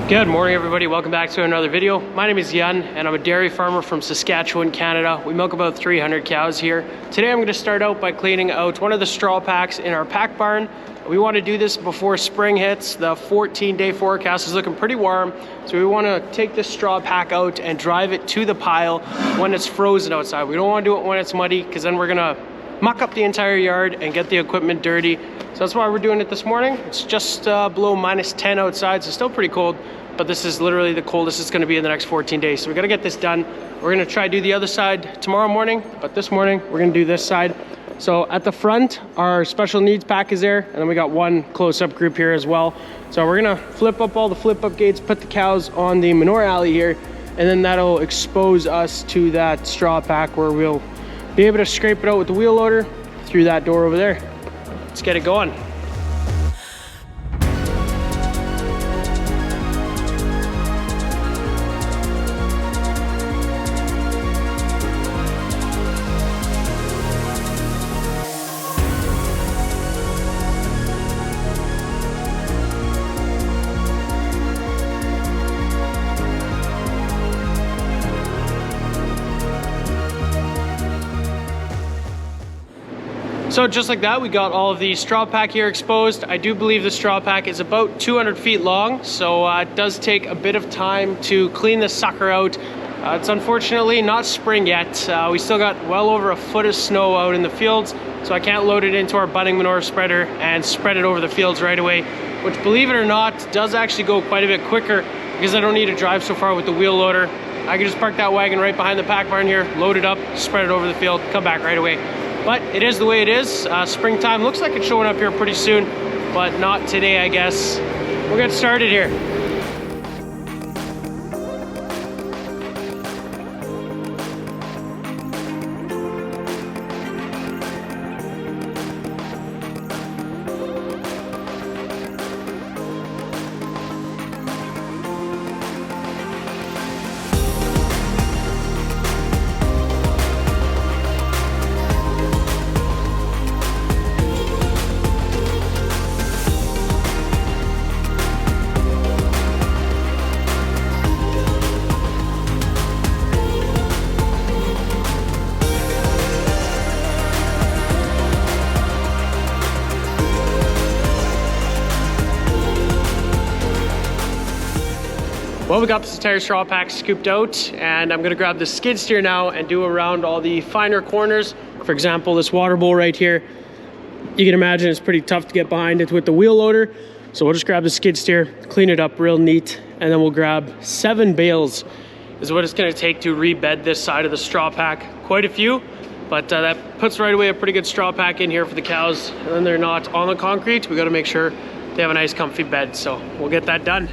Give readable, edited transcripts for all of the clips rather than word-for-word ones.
Good morning, everybody. Welcome back to another video. My name is Jan and I'm a dairy farmer from Saskatchewan, Canada. We milk about 300 cows here. Today I'm going to start out by cleaning out one of the straw packs in our pack barn. We want to do this before spring hits. The 14-day forecast is looking pretty warm, so we want to take this straw pack out and drive it to the pile when it's frozen outside. We don't want to do it when it's muddy, because then we're going to muck up the entire yard and get the equipment dirty. So that's why we're doing it this morning. It's just below -10 outside, so still pretty cold, but this is literally the coldest it's going to be in the next 14 days. So we got to get this done. We're going to try to do the other side tomorrow morning, but this morning we're going to do this side. So at the front, our special needs pack is there, and then we got one close-up group here as well. So we're going to flip up all the flip-up gates, put the cows on the manure alley here, and then that'll expose us to that straw pack where we'll be able to scrape it out with the wheel loader through that door over there. Let's get it going. So just like that, we got all of the straw pack here exposed. I do believe the straw pack is about 200 feet long, so it does take a bit of time to clean the sucker out. It's unfortunately not spring yet. We still got well over a foot of snow out in the fields, so I can't load it into our budding manure spreader and spread it over the fields right away, which, believe it or not, does actually go quite a bit quicker because I don't need to drive so far with the wheel loader. I can just park that wagon right behind the pack barn here, load it up, spread it over the field, come back right away. But it is the way it is. Springtime looks like it's showing up here pretty soon, but not today, I guess. We'll get started here. Well, we got this entire straw pack scooped out, and I'm gonna grab the skid steer now and do around all the finer corners. For example, this water bowl right here, you can imagine it's pretty tough to get behind it with the wheel loader. So we'll just grab the skid steer, clean it up real neat, and then we'll grab 7 bales is what it's gonna take to rebed this side of the straw pack. Quite a few, but that puts right away a pretty good straw pack in here for the cows. And then they're not on the concrete. We gotta make sure they have a nice comfy bed. So we'll get that done.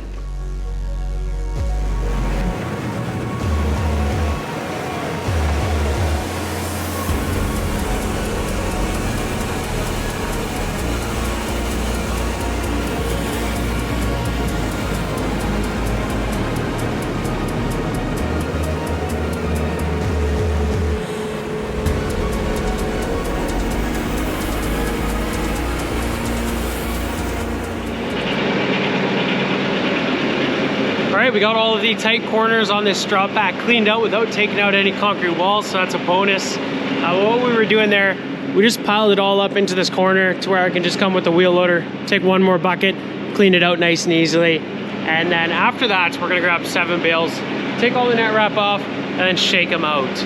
We got all of the tight corners on this straw pack cleaned out without taking out any concrete walls, so that's a bonus. What we were doing there, we just piled it all up into this corner to where I can just come with the wheel loader, take one more bucket, clean it out nice and easily. And then after that, we're gonna grab 7 bales, take all the net wrap off, and then shake them out.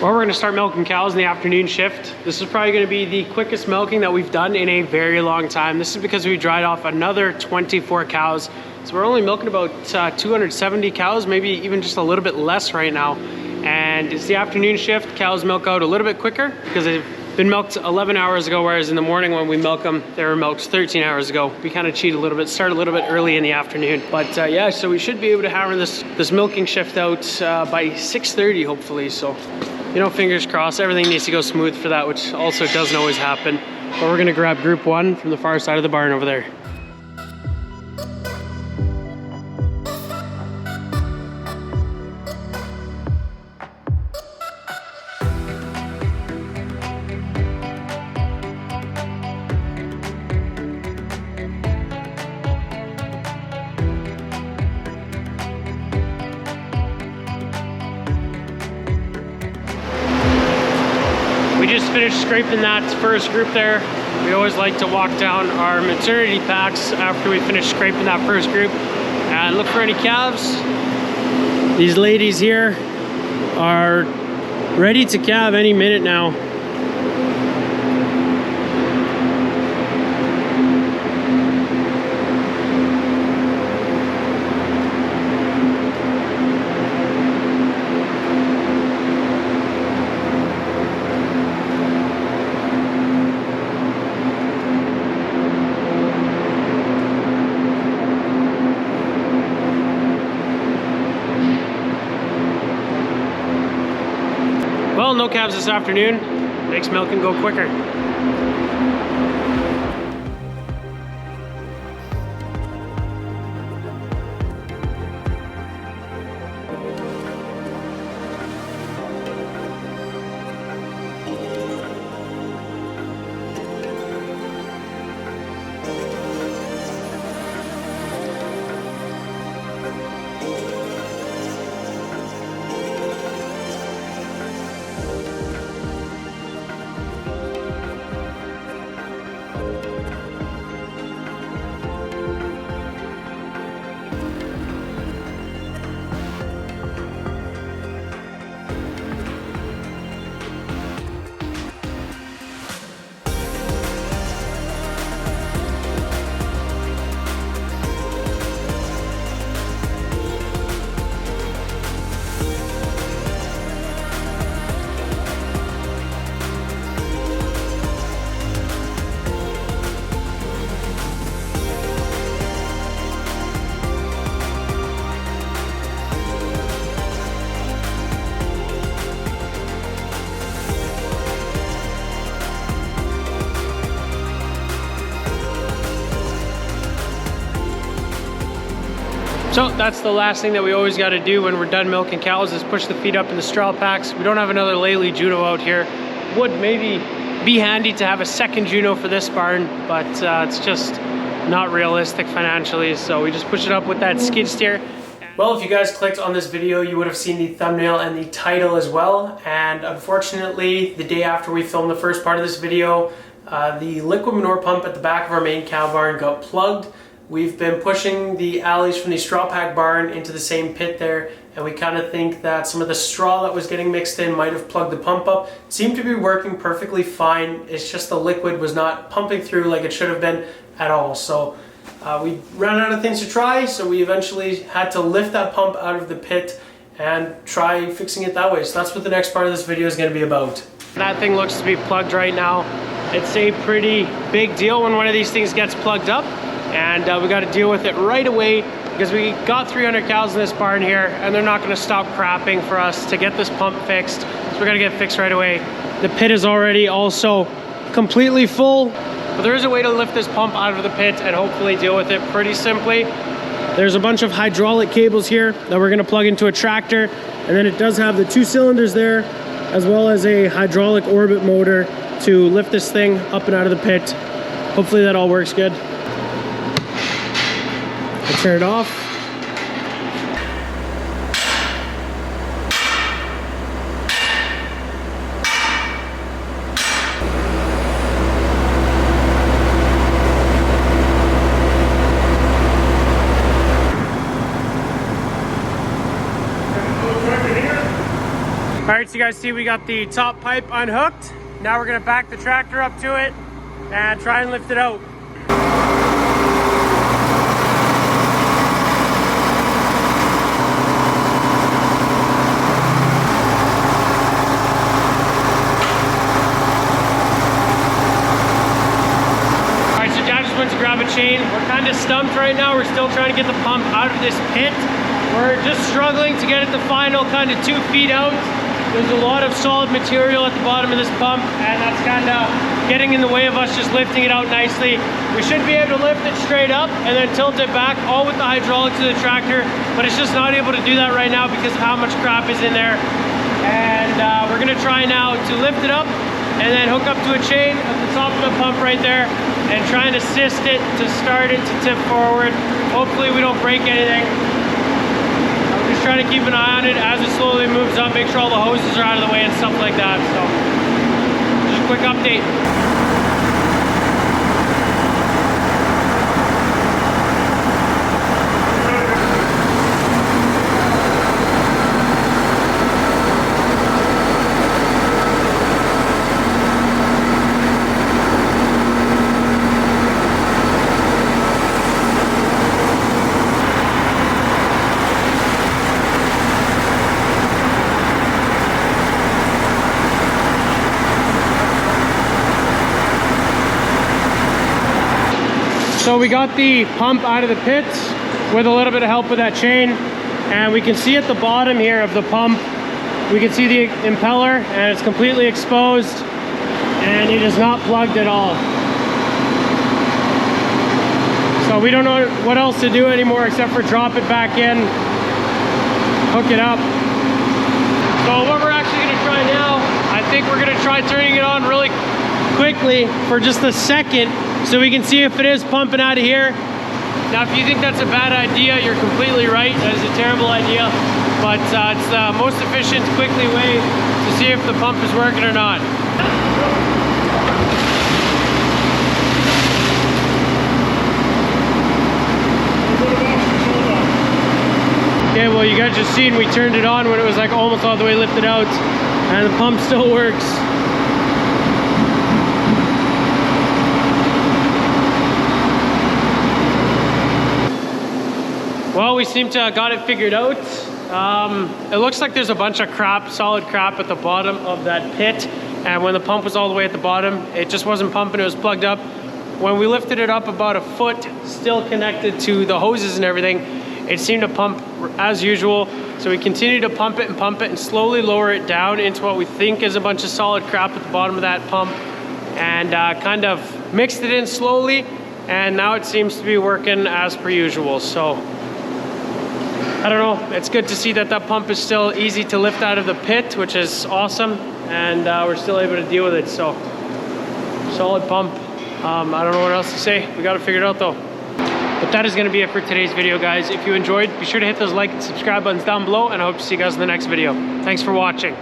Well, we're gonna start milking cows in the afternoon shift. This is probably gonna be the quickest milking that we've done in a very long time. This is because we dried off another 24 cows. So we're only milking about 270 cows, maybe even just a little bit less right now. And it's the afternoon shift. Cows milk out a little bit quicker because they've been milked 11 hours ago, whereas in the morning when we milk them, they were milked 13 hours ago. We kind of cheat a little bit, start a little bit early in the afternoon. But yeah, so we should be able to hammer this milking shift out by 6:30 hopefully. So, you know, fingers crossed, everything needs to go smooth for that, which also doesn't always happen. But we're gonna grab group 1 from the far side of the barn over there. We just finished scraping that first group there. We always like to walk down our maternity packs after we finish scraping that first group and look for any calves. These ladies here are ready to calve any minute now. Well, no calves this afternoon. Makes milking go quicker. So that's the last thing that we always got to do when we're done milking cows is push the feed up in the straw packs. We don't have another Laley Juno out here. Would maybe be handy to have a second Juno for this barn, but it's just not realistic financially. So we just push it up with that skid steer. Well, if you guys clicked on this video, you would have seen the thumbnail and the title as well. And unfortunately, the day after we filmed the first part of this video, the liquid manure pump at the back of our main cow barn got plugged. We've been pushing the alleys from the straw pack barn into the same pit there, and we kind of think that some of the straw that was getting mixed in might have plugged the pump up. It seemed to be working perfectly fine. It's just the liquid was not pumping through like it should have been at all. So we ran out of things to try, so we eventually had to lift that pump out of the pit and try fixing it that way. So that's what the next part of this video is going to be about. That thing looks to be plugged right now. It's a pretty big deal when one of these things gets plugged up. And we got to deal with it right away because we got 300 cows in this barn here and they're not going to stop crapping for us to get this pump fixed. So we're going to get it fixed right away. The pit is already also completely full, but there is a way to lift this pump out of the pit and hopefully deal with it pretty simply. There's a bunch of hydraulic cables here that we're going to plug into a tractor, and then it does have the 2 cylinders there as well as a hydraulic orbit motor to lift this thing up and out of the pit. Hopefully that all works good. Turn it off. All right, so you guys see we got the top pipe unhooked. Now we're gonna back the tractor up to it and try and lift it out. Went to grab a chain. We're kind of stumped right now. We're still trying to get the pump out of this pit. We're just struggling to get it the final kind of 2 feet out. There's a lot of solid material at the bottom of this pump, and that's kind of getting in the way of us just lifting it out nicely. We should be able to lift it straight up and then tilt it back, all with the hydraulics of the tractor, but it's just not able to do that right now because of how much crap is in there. And we're gonna try now to lift it up and then hook up to a chain at the top of the pump right there and try and assist it to start it to tip forward. Hopefully we don't break anything. I'm just trying to keep an eye on it as it slowly moves up, make sure all the hoses are out of the way and stuff like that. So just a quick update. So we got the pump out of the pit with a little bit of help with that chain, and we can see at the bottom here of the pump, we can see the impeller, and it's completely exposed and it is not plugged at all. So we don't know what else to do anymore except for drop it back in, hook it up. So what we're actually gonna try now, I think we're gonna try turning it on really quickly for just a second so we can see if it is pumping out of here. Now, if you think that's a bad idea, you're completely right. That is a terrible idea, but it's the most efficient, quickly way to see if the pump is working or not. Okay, well, you guys just seen we turned it on when it was like almost all the way lifted out, and the pump still works. Well, we seem to have got it figured out. It looks like there's a bunch of crap, solid crap at the bottom of that pit. And when the pump was all the way at the bottom, it just wasn't pumping, it was plugged up. When we lifted it up about a foot, still connected to the hoses and everything, it seemed to pump as usual. So we continued to pump it and slowly lower it down into what we think is a bunch of solid crap at the bottom of that pump. And kind of mixed it in slowly. And now it seems to be working as per usual. So I don't know, it's good to see that that pump is still easy to lift out of the pit, which is awesome, and we're still able to deal with it. So solid pump. I don't know what else to say. We got it figured out though. But that is going to be it for today's video, guys. If you enjoyed, be sure to hit those like and subscribe buttons down below, and I hope to see you guys in the next video. Thanks for watching.